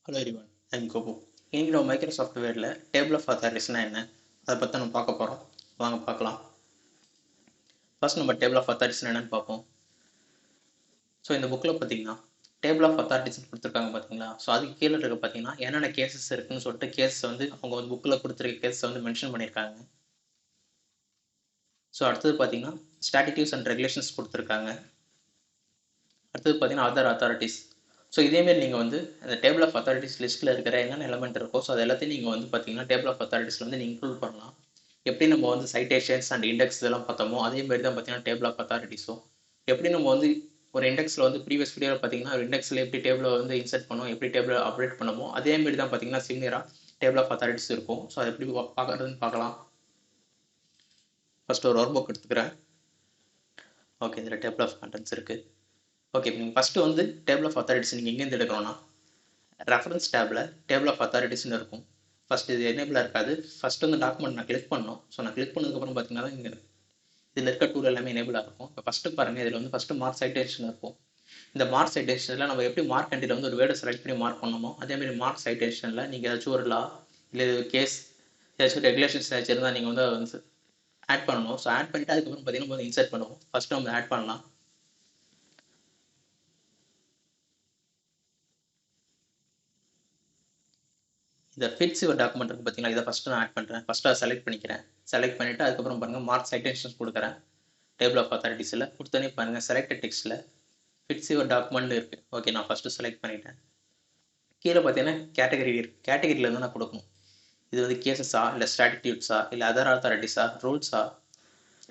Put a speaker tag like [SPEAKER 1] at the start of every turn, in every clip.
[SPEAKER 1] Hello everyone, I'm Gopu. இன்னைக்கு நம்ம Microsoft வேர்டில் டேபிள் ஆஃப் அத்தாரிட்டிஸ்னா என்ன, அதை பற்றி நம்ம பார்க்க போகிறோம். வாங்க பார்க்கலாம். ஃபர்ஸ்ட் நம்ம டேபிள் ஆஃப் அத்தாரிட்டிஸ் என்னன்னு பார்ப்போம். ஸோ இந்த புக்கில் பார்த்தீங்கன்னா டேபிள் ஆஃப் அத்தாரிட்டிஸ் கொடுத்துருக்காங்க பார்த்தீங்களா. ஸோ அதுக்கு கீழே இருக்க பார்த்தீங்கன்னா என்னென்ன கேசஸ் இருக்குன்னு சொல்லிட்டு கேஸ் வந்து அவங்க வந்து புக்கில் கொடுத்துருக்க கேஸை வந்து மென்ஷன் பண்ணியிருக்காங்க. ஸோ அடுத்தது பார்த்தீங்கன்னா ஸ்டாட்டிடியூஸ் அண்ட் ரெகுலேஷன்ஸ் கொடுத்துருக்காங்க. அடுத்தது பார்த்தீங்கன்னா அதர் அத்தாரிட்டிஸ். ஸோ இதேமாரி நீங்கள் வந்து அந்த டேபிள் ஆஃப் அத்தாரிட்டிஸ் லிஸ்ட்டில் இருக்கிற என்னென்ன எலமெண்ட் இருக்கோ ஸோ அது எல்லாத்தையும் நீங்கள் வந்து பார்த்தீங்கன்னா டேபிள் ஆஃப் அத்தாரிட்டிஸில் வந்து நீங்கள் இன்க்ளூட் பண்ணலாம். எப்படி நம்ம வந்து சைட்டேஷன்ஸ் அண்ட் இண்டெக்ஸ் இதெல்லாம் பார்த்தோமோ அதே மாதிரி தான் பார்த்தீங்கன்னா டேபிள் ஆஃப் அத்தாரிட்டிஸும் எப்படி நம்ம வந்து ஒரு இண்டெக்ஸில் வந்து ப்ரீவியஸ் வீடியோவில் பார்த்தீங்கன்னா ஒரு இண்டெக்ஸில் எப்படி டேபிளை வந்து இன்சர்ட் பண்ணோம், எப்படி டேபிளை அப்டேட் பண்ணமோ அதே மாதிரி தான் பார்த்தீங்கன்னா சிமிலராக டேபிள் ஆஃப் அத்தாரிட்டிஸ் இருக்கும். ஸோ அதை எப்படி பார்க்குறதுன்னு பார்க்கலாம். ஃபர்ஸ்ட் ஒரு ஒர்க் புக் எடுத்துக்கிறேன். ஓகே, இதில் டேபிள் ஆஃப் கண்டென்ட்ஸ் இருக்குது. ஓகே, இப்போ நீங்கள் ஃபஸ்ட்டு வந்து டேபிள் ஆஃப் அத்தாரிட்டிஸ் நீங்கள் எங்கேருந்து எடுக்கணும்னா ரெஃபரன்ஸ் டேபில் டேபிள் ஆஃப் அத்தாரிட்டிஸ்னு இருக்கும். ஃபஸ்ட் இது எனேபிளாக இருக்காது. ஃபஸ்ட் வந்து டாக்குமெண்ட் நான் கிளிக் பண்ணணும். ஸோ நான் கிளிக் பண்ணதுக்கப்புறம் பார்த்தீங்கன்னா இங்கே இதில் இருக்க டூல் எல்லாமே எனேபிளாக இருக்கும். இப்போ ஃபஸ்ட்டு பாருங்கள், இதில் வந்து ஃபஸ்ட்டு மார்க் சைட்டேஷன் இருக்கும். இந்த மார்க் சைட்டேஷனில் நம்ம எப்படி மார்க் கண்டியில் வந்து ஒரு வேர்டை செலக்ட் பண்ணி மார்க் பண்ணணுமோ அதேமாதிரி மார்க் சைட்டேஷனில் நீங்கள் ஏதாச்சும் ஒரு லா இல்லை கேஸ் ஏதாச்சும் ரெகுலேஷன்ஸ் ஏதாச்சும் இருந்தால் நீங்கள் வந்து ஆட் பண்ணணும். ஸோ ஆட் பண்ணிவிட்டு அதுக்கப்புறம் பார்த்தீங்கன்னா இன்சர்ட் பண்ணுவோம். ஃபஸ்ட்டு நம்ம ஆட் பண்ணலாம். இந்த ஃபிட்ஸ் ஒரு டாக்குமெண்ட் இருக்குது பார்த்தீங்களா, இதை ஃபஸ்ட்டு நான் ஆட் பண்ணுறேன். ஃபஸ்ட்டு அதை செலக்ட் பண்ணிக்கிறேன். செலக்ட் பண்ணிவிட்டு அதுக்கப்புறம் பாருங்கள் மார்க் சைட்டேஷன்ஸ் கொடுக்குறேன். டேபிள் ஆஃப் அத்தாரிட்டிஸில் கொடுத்தோன்னே பாருங்கள் செலக்டட் டெக்ஸ்ட்டில் ஃபிட்ஸ் யுவர் டாக்குமெண்ட் இருக்குது. ஓகே, நான் ஃபஸ்ட்டு செலக்ட் பண்ணிட்டேன். கீழே பார்த்தீங்கன்னா கேட்டகரி இருக்குது. கேட்டகரியில் வந்து நான் கொடுக்கணும். இது வந்து கேசஸா இல்லை ஸ்டாட்டிடியூட்ஸா இல்லை அதர் அத்தாரிட்டிஸா ரூல்ஸா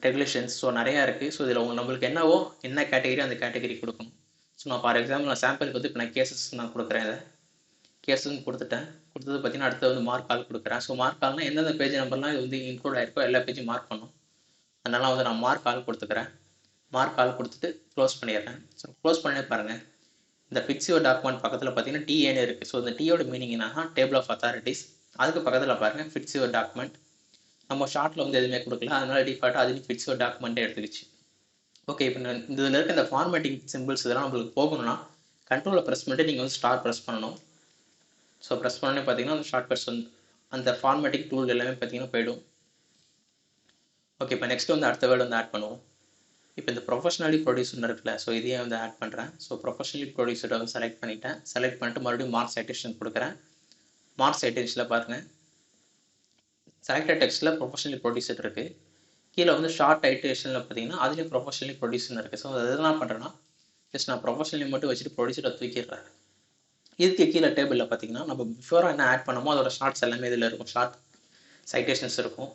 [SPEAKER 1] ரெகுலேஷன்ஸ். ஸோ நிறையா இருக்குது. ஸோ இதில் நம்மளுக்கு என்னவோ என்ன கேட்டகரி அந்த கேட்டகரி கொடுக்கணும். ஸோ நான் ஃபார் எக்ஸாம்பிள் நான் சாம்பிளுக்கு வந்து இப்போ நான் கேசஸ் நான் கொடுக்குறேன். இதை கேஸுன்னு கொடுத்துட்டேன். கொடுத்தது பார்த்தீங்கன்னா அடுத்து வந்து மார்க் கால் கொடுக்குறேன். ஸோ மார்க் கால்னால் எந்தெந்த பேஜ் நம்பர்லாம் இது வந்து இன்க்ளூட் ஆகிருக்கோ எல்லா பேஜும் மார்க் பண்ணும். அதனால் வந்து நான் மார்க் கால் கொடுத்துக்கிறேன். மார்க் கால் கொடுத்துட்டு க்ளோஸ் பண்ணிடுறேன். ஸோ க்ளோஸ் பண்ணி பாருங்கள், இந்த ஃபிக்ஸ் யுவர் டாக்குமெண்ட் பக்கத்தில் பார்த்தீங்கன்னா டிஏன்னு இருக்குது. ஸோ இந்த டியோட மீனிங் என்னன்னா டேபிள் ஆஃப் அத்தாரிட்டிஸ். அதுக்கு பக்கத்தில் பாருங்கள் ஃபிக்ஸ் யுவர் டாக்குமெண்ட். நம்ம ஷார்ட்டில் வந்து எதுவுமே கொடுக்கல, அதனால டிஃபால்ட்டாக அதுலேயும் ஃபிக்ஸ் யுவர் டாக்குமெண்ட்டே எடுத்துக்கிச்சு. ஓகே, இப்போ இதில் இருக்க இந்த ஃபார்மேட்டிங் சிம்பிள்ஸ் இதெல்லாம் நம்மளுக்கு போகணும்னா கண்ட்ரோலை ப்ரெஸ் பண்ணிட்டு நீங்கள் வந்து ஸ்டார் ப்ரெஸ் பண்ணணும். ஸோ ப்ரெஸ் பண்ணோன்னே பார்த்தீங்கன்னா அந்த ஷார்ட்கட்ஸ் வந்து அந்த ஃபார்மேட்டிங் டூல் எல்லாமே பார்த்தீங்கன்னா போயிடும். ஓகே, இப்போ நெக்ஸ்ட் வந்து அடுத்த வேர்டு வந்து ஆட் பண்ணுவோம். இப்போ இந்த ப்ரொஃபஷனலி ப்ரொடியூசர்னு இருக்குல்ல, ஸோ இதையே வந்து ஆட் பண்ணுறேன். ஸோ ப்ரொஃபஷனலி ப்ரொடியூசரை வந்து செலக்ட் பண்ணிட்டேன். செலக்ட் பண்ணிட்டு மறுபடியும் மார்க் சைட்டேஷன் கொடுக்குறேன். மார்க் சைட்டேஷனில் பாருங்கள் செலக்டட் டெக்ஸ்ட்டில் ப்ரொஃபஷனலி ப்ரொடியூசர் இருக்குது. கீழே வந்து ஷார்ட் டைட்டேஷனில் பார்த்தீங்கன்னா அதுலேயும் ப்ரொஃபஷனலி ப்ரொடியூசர்னு இருக்குது. ஸோ அது என்ன பண்ணுறேன்னா ஜஸ்ட் நான் ப்ரொஃபஷனலி மட்டும் வச்சுட்டு ப்ரொடியூசரை தூக்கிடுறேன். இதுக்கு கீழே டேபிளில் பார்த்தீங்கன்னா நம்ம பிஃபோராக என்ன ஆட் பண்ணமோ அதோட ஷார்ட்ஸ் எல்லாமே இதில் இருக்கும். ஷார்ட் சைட்டேஷன்ஸ் இருக்கும்.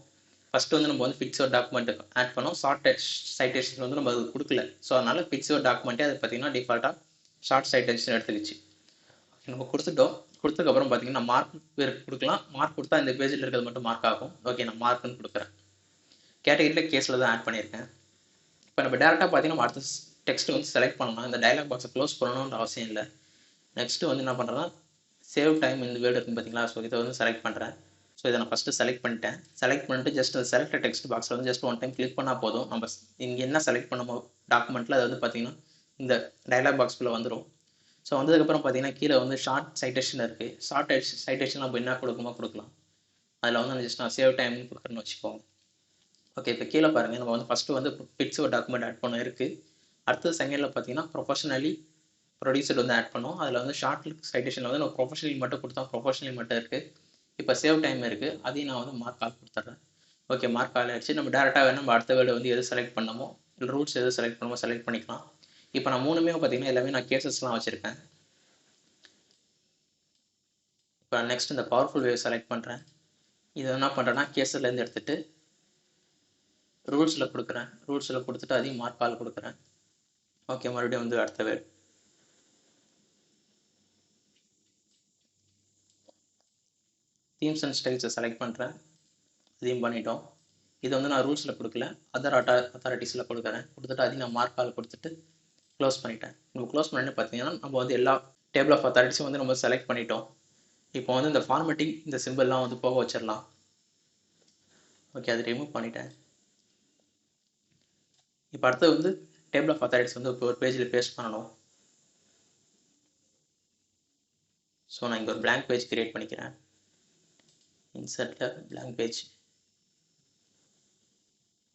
[SPEAKER 1] ஃபஸ்ட்டு வந்து நம்ம வந்து ஃபிக்ஸ் யுவர் டாக்குமெண்ட் ஆட் பண்ணோம். ஷார்ட் சைட்டேஷன் வந்து நம்ம அது கொடுக்கல. ஸோ அதனால் ஃபிக்ஸ் யுவர் டாக்குமெண்ட்டே அது பார்த்தீங்கன்னா டிஃபால்ட்டாக ஷார்ட் சைட்டேஷன் எடுத்துக்கிச்சு. நம்ம கொடுத்துட்டோம். கொடுத்ததுக்கப்புறம் பார்த்தீங்கன்னா மார்க் கொடுக்கலாம். மார்க் கொடுத்தா இந்த பேஜில் இருக்கிறது மட்டும் மார்க் ஆகும். ஓகே, நான் மார்க்குன்னு கொடுக்குறேன். கேட்டகரியில் கேஸில் தான் ஆட் பண்ணியிருக்கேன். இப்போ நம்ம டேரெக்டாக பார்த்தீங்கன்னா நம்ம அடுத்த டெக்ஸ்ட் வந்து செலக்ட் பண்ணலாம். இந்த டைலாக் பாக்ஸை க்ளோஸ் பண்ணணுன்ற அவசியம் இல்லை. நெக்ஸ்ட்டு வந்து என்ன பண்ணுறேன்னா சேவ் டைம் இந்த வேர்டு இருக்குது பார்த்தீங்களா, ஸோ இதை வந்து செலக்ட் பண்ணுறேன். ஸோ இதை நான் ஃபஸ்ட்டு செலக்ட் பண்ணிட்டேன். செலக்ட் பண்ணிட்டு ஜஸ்ட் அந்த செலக்ட் டெக்ஸ்ட் பாக்ஸில் வந்து ஜஸ்ட் ஒன் டைம் கிளிக் பண்ணால் போதும். நம்ம இங்கே என்ன செலக்ட் பண்ணமோ டாக்குமெண்ட்டில் அது வந்து பார்த்தீங்கன்னா இந்த டைலாக் பாக்ஸ்குள்ளே வந்துடும். ஸோ வந்ததுக்கப்புறம் பார்த்தீங்கன்னா கீழே வந்து ஷார்ட் சைட்டேஷன் இருக்குது. ஷார்ட் சைட்டேஷன் நம்ம என்ன கொடுக்குமோ கொடுக்கலாம். அதில் வந்து ஜஸ்ட் நான் சேவ் டைம்னு கொடுக்குறேன்னு வச்சுக்கோங்க. ஓகே, இப்போ கீழே பாருங்கள் நம்ம வந்து ஃபஸ்ட்டு வந்து பிக்ஸ் ஒரு டாக்குமெண்ட் ஆட் பண்ண இருக்குது. அடுத்தது செகண்டில் பார்த்தீங்கன்னா ப்ரொஃபஷனலி ப்ரொடியூசர் வந்து ஆட் பண்ணோம். அதில் வந்து ஷார்ட் சைட்டேஷனில் வந்து நம்ம ப்ரொஃபஷனலி மட்டும் கொடுத்தா ப்ரொஃபஷனலி மட்டும் இருக்குது. இப்போ சேவ் டைம் இருக்குது, அதையும் நான் வந்து மார்க் கால் கொடுத்துட்றேன். ஓகே, மார்க் கால் ஆகிடுச்சு. நம்ம டேரெக்டாக வேணும் நம்ம அடுத்த வேர்டு வந்து எது செலக்ட் பண்ணமோ இல்லை ரூல்ஸ் எது செலக்ட் பண்ணமோ செலக்ட் பண்ணிக்கலாம். இப்போ நான் மூணுமே பார்த்தீங்கன்னா எல்லாமே நான் கேசஸ்லாம் வச்சுருக்கேன். இப்போ நெக்ஸ்ட் இந்த பவர்ஃபுல் வேவ் செலக்ட் பண்ணுறேன். இதை என்ன பண்ணுறேன்னா கேஸர்லேருந்து எடுத்துகிட்டு ரூல்ஸில் கொடுக்குறேன். ரூல்ஸில் கொடுத்துட்டு அதையும் மார்க் கால் கொடுக்குறேன். ஓகே, மறுபடியும் வந்து அடுத்த வேர்டு தீம்ஸ் அண்ட் ஸ்டைல்ஸை செலக்ட் பண்ணுறேன். அதையும் பண்ணிட்டோம். இது வந்து நான் ரூல்ஸில் கொடுக்கல, அதர் அத்தாரிட்டிஸில் கொடுக்குறேன். கொடுத்துட்டு அதையும் நான் மார்க் கால் கொடுத்துட்டு க்ளோஸ் பண்ணிட்டேன். நம்ம க்ளோஸ் பண்ணிட்டு பார்த்தீங்கன்னா நம்ம வந்து எல்லா டேபிள் ஆஃப் அத்தாரிட்டிஸும் வந்து நம்ம செலக்ட் பண்ணிட்டோம். இப்போ வந்து இந்த ஃபார்மேட்டிங் இந்த சிம்பிள்லாம் வந்து போக வச்சிடலாம். ஓகே, அதை ரிமூவ் பண்ணிட்டேன். இப்போ அடுத்தது வந்து டேபிள் ஆஃப் அத்தாரிட்டிஸ் வந்து இப்போ ஒரு பேஜில் பேஸ்ட் பண்ணணும். ஸோ நான் இங்கே ஒரு blank பேஜ் கிரியேட் பண்ணிக்கிறேன். இன்சர்ட்டில் blank page.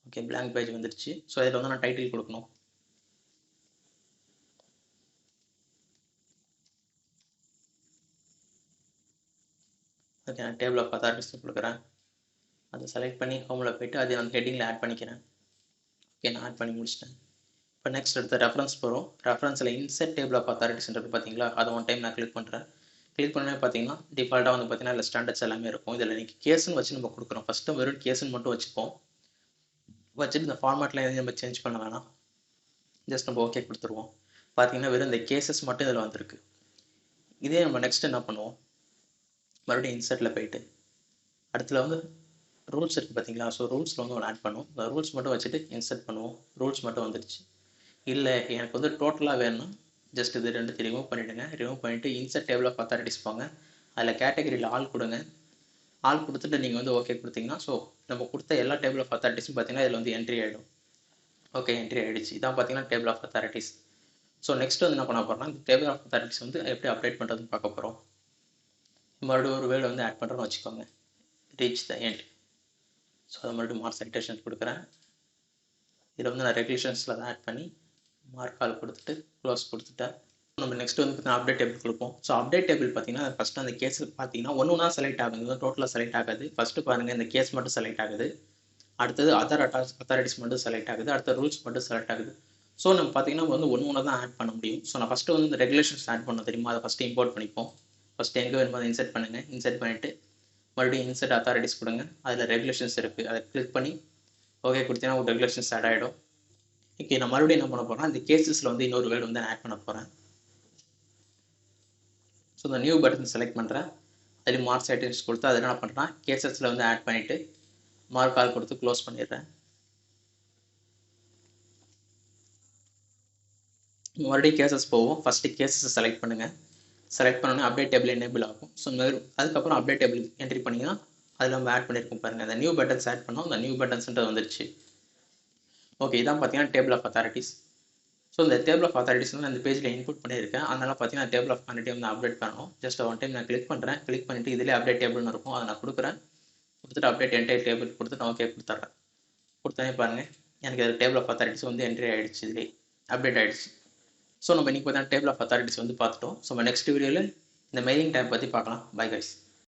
[SPEAKER 1] Okay, blank page வந்துருச்சு. ஸோ இதில் வந்து நான் டைட்டில் கொடுக்கணும். ஓகே, நான் டேபிள் ஆஃப் அத்தாரிட்டிஸ் கொடுக்குறேன். அதை செலக்ட் பண்ணி ஹோமில் போய்ட்டு அதை வந்து ஹெட்டிங்கில் ஆட் பண்ணிக்கிறேன். ஓகே, நான் ஆட் பண்ணி முடிச்சிட்டேன். இப்போ நெக்ஸ்ட் எடுத்து ரெஃபரன்ஸ் போகிறோம். ரெஃபரன்ஸில் இன்சர்ட் டேபிள் ஆஃப் அத்தாரிட்டிஸ்ன்றது பார்த்தீங்களா, அதை ஒன் டைம் நான் கிளிக் பண்ணுறேன். கிளிக் பண்ணே பார்த்தீங்கன்னா டிஃபால்ட்டாக வந்து பார்த்தீங்கன்னா இல்லை ஸ்டாண்டர்ட்ஸ் எல்லாமே இருக்கும். இதில் நீங்கள் கேஸ்ன்னு வச்சு நம்ம கொடுக்குறோம். ஃபஸ்ட்டு வெறும் கேஸ்ன்னு மட்டும் வச்சுப்போம். வச்சுட்டு இந்த ஃபார்மேட்டில் எதுவும் நம்ம சேஞ்ச் பண்ண வேணாம். ஜஸ்ட் நம்ம ஓகே கொடுத்துருவோம். பார்த்தீங்கன்னா வெறும் இந்த கேசஸ் மட்டும் இதில் வந்திருக்கு. இதே நம்ம நெக்ஸ்ட் என்ன பண்ணுவோம், மறுபடியும் இன்சர்ட்டில் போயிட்டு அடுத்துல வந்து ரூல்ஸ் இருக்குது பார்த்தீங்களா. ஸோ ரூல்ஸில் வந்து ஒன்று ஆட் பண்ணுவோம். இந்த ரூல்ஸ் மட்டும் வச்சுட்டு இன்சர்ட் பண்ணுவோம். ரூல்ஸ் மட்டும் வந்துடுச்சு. இல்லை எனக்கு வந்து டோட்டலாக வேணும்னா ஜஸ்ட் இது ரெண்டுத்தையும் ரிமூவ் பண்ணிவிடுங்க. ரிமூவ் பண்ணிவிட்டு இன்சர்ட் டேபிள் ஆஃப் அத்தாரிட்டிஸ் போங்க. அதில் கேட்டகரியில் ஆல் கொடுங்க. ஆல் கொடுத்துட்டு நீங்கள் வந்து ஓகே கொடுத்தீங்கன்னா ஸோ நம்ம கொடுத்த எல்லா டேபிள் ஆஃப் அத்தாரிட்டிஸும் பார்த்தீங்கன்னா இதில் வந்து என்ட்ரி ஆகிடும். ஓகே, என்ட்ரி ஆகிடுச்சு. இதான் பார்த்தீங்கன்னா table of authorities. So next வந்து என்ன பண்ண போகிறோம்னா இந்த டேபிள் ஆஃப் அத்தாரிட்டிஸ் வந்து எப்படி அப்டேட் பண்ணுறதுன்னு பார்க்க போகிறோம். மறுபடியும் ஒரு வேர்டு வந்து ஆட் பண்ணுறோன்னு வச்சுக்கோங்க, ரீச் த எண்ட். ஸோ அதை மறுபடியும் மார்க் சைட்டேஷன் கொடுக்குறேன். இதில் வந்து நான் ரெகுலேஷன்ஸில் தான் ஆட் பண்ணி மார்க் ஆல் கொடுத்துட்டு க்ளோஸ் கொடுத்துட்டேன். நம்ம நெக்ஸ்ட் வந்து பார்த்தீங்கன்னா அப்டேட் டேபிள் கொடுப்போம். ஸோ அப்டேட் டேபிள் பார்த்தீங்கன்னா ஃபஸ்ட்டு அந்த கேஸ் பார்த்தீங்கன்னா ஒன்று செலக்ட் ஆகுது, டோட்டலாக செலக்ட் ஆகாது. ஃபஸ்ட்டு பாருங்கள் இந்த கேஸ் மட்டும் செலக்ட் ஆகுது. அடுத்தது அத்தாரிட்டிஸ் மட்டும் செலக்ட் ஆகுது. அடுத்த ரூல்ஸ் மட்டும் செலக்ட் ஆகுது. ஸோ நம்ம பார்த்தீங்கன்னா வந்து ஒன்று தான் ஆட் பண்ண முடியும். ஸோ நான் ஃபஸ்ட்டு வந்து இந்த ரெகுலேஷன்ஸ் ஆட் பண்ண தெரியுமா, அதை ஃபஸ்ட்டு இம்போர்ட் பண்ணிப்போம். ஃபஸ்ட்டு எங்கே வேணுமோ அதை இன்சர்ட் பண்ணுங்கள். இன்சர்ட் பண்ணிவிட்டு மறுபடியும் இன்சர்ட் அத்தாரிட்டிஸ் கொடுங்க. அதில் ரெகுலேஷன்ஸ் இருக்குது, அதை கிளிக் பண்ணி ஓகே கொடுத்தீங்கன்னா ஒரு ரெகுலேஷன்ஸ் ஆட் ஆகிடும். ஓகே, நான் மறுபடியும் என்ன பண்ண போகிறேன், இந்த கேசஸில் வந்து இன்னொரு வேர்டு வந்து ஆட் பண்ண போகிறேன். ஸோ இந்த நியூ பட்டன் செலக்ட் பண்ணுறேன். அதில் மார்க் சைட்டேஷன்ஸ் கொடுத்து அதை என்ன பண்ணுறேன், கேசஸில் வந்து ஆட் பண்ணிவிட்டு மார்க் ஆல் கொடுத்து க்ளோஸ் பண்ணிடுறேன். மறுபடியும் கேசஸ் போவோம். ஃபஸ்ட்டு கேசஸை செலக்ட் பண்ணுங்கள். செலக்ட் பண்ணோன்னே அப்டேட் டேபிள் எனேபிள் ஆகும். ஸோ அதுக்கப்புறம் அப்டேட் டேபிள் என்ட்ரி பண்ணிங்கன்னா அதில் நம்ம ஆட் பண்ணியிருக்கோம் பாருங்கள். அந்த நியூ பட்டன்ஸ் ஆட் பண்ணோம். அந்த நியூ பட்டன்ஸ்ன்றது வந்துருச்சு. ஓகே, இதான் பார்த்தீங்கன்னா டேபிள் ஆஃப் அத்தாரிட்டிஸ். ஸோ இந்த டேபிள் ஆஃப் அத்தாரிட்டிஸ் வந்து அந்த பேஜில் இன்புட் பண்ணியிருக்கேன். அதனால் பார்த்தீங்கன்னா டேபிள் ஆஃப் குவான்டிட்டி வந்து அப்டேட் பண்ணணும். ஜஸ்ட் ஒன் டைம் நான் கிளிக் பண்ணுறேன். கிளிக் பண்ணிவிட்டு இதிலே அப்டேட் டேபிள்னு இருக்கும், அதை நான் கொடுக்குறேன். கொடுத்துட்டு அப்டேட் என்டையர் டேபிள் கொடுத்துட்டு நான் ஓகே கொடுத்துட்றேன். கொடுத்தோன்னே பாருங்கள் எனக்கு அது டேபிள் ஆஃப் அத்தாரிட்டிஸ் வந்து என்ட்ரி ஆகிடுச்சு, இதிலே அப்டேட் ஆகிடுச்சு. ஸோ நம்ம இன்றைக்கி பார்த்தீங்கன்னா டேபிள் ஆஃப் அத்தாரிட்டிஸ் வந்து பார்த்துட்டோம். ஸோ நம்ம நெக்ஸ்ட் வீடியோவில் இந்த மெயிலிங் டேப் பற்றி பார்க்கலாம். Bye guys.